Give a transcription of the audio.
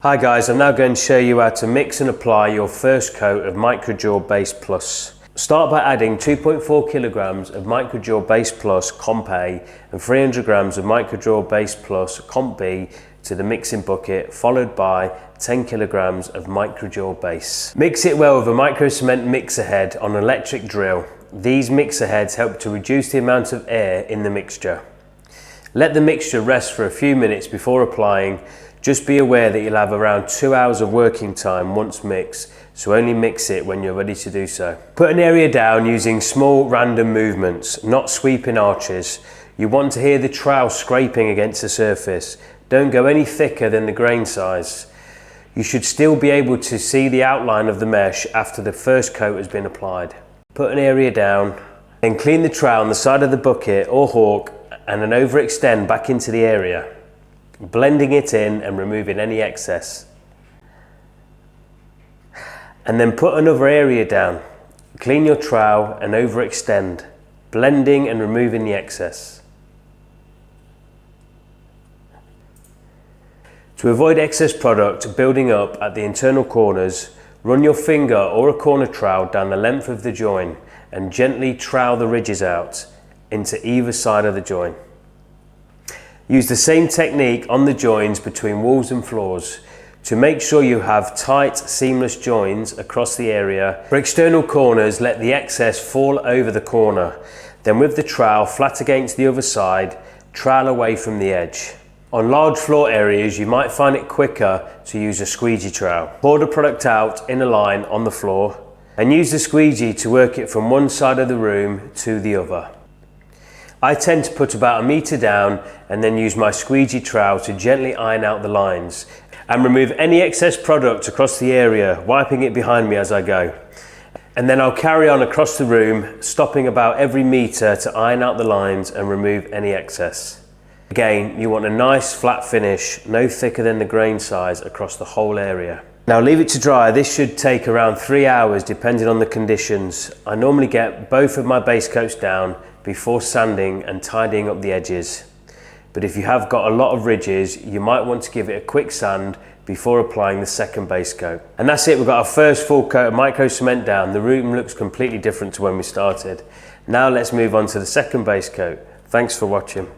Hi guys, I'm now going to show you how to mix and apply your first coat of MicroDur Base Plus. Start by adding 2.4 kilograms of MicroDur Base Plus Comp A and 300 grams of MicroDur Base Plus Comp B to the mixing bucket, followed by 10 kilograms of MicroDur Base. Mix it well with a microcement mixer head on an electric drill. These mixer heads help to reduce the amount of air in the mixture. Let the mixture rest for a few minutes before applying. Just be aware that you'll have around 2 hours of working time once mixed, so only mix it when you're ready to do so. Put an area down using small random movements, not sweeping arches. You want to hear the trowel scraping against the surface. Don't go any thicker than the grain size. You should still be able to see the outline of the mesh after the first coat has been applied. Put an area down, then clean the trowel on the side of the bucket or hawk and then overextend back into the area, blending it in and removing any excess. And then put another area down. Clean your trowel and overextend, blending and removing the excess. To avoid excess product building up at the internal corners, run your finger or a corner trowel down the length of the join and gently trowel the ridges out into either side of the join. Use the same technique on the joins between walls and floors to make sure you have tight, seamless joins across the area. For external corners, let the excess fall over the corner. Then with the trowel flat against the other side, trowel away from the edge. On large floor areas, you might find it quicker to use a squeegee trowel. Pour the product out in a line on the floor and use the squeegee to work it from one side of the room to the other. I tend to put about 1 meter down and then use my squeegee trowel to gently iron out the lines and remove any excess product across the area, wiping it behind me as I go. And then I'll carry on across the room, stopping about every meter to iron out the lines and remove any excess. Again, you want a nice flat finish, no thicker than the grain size across the whole area. Now leave it to dry. This should take around 3 hours depending on the conditions. I normally get both of my base coats down before sanding and tidying up the edges. But if you have got a lot of ridges, you might want to give it a quick sand before applying the second base coat. And that's it, we've got our first full coat of microcement down. The room looks completely different to when we started. Now let's move on to the second base coat. Thanks for watching.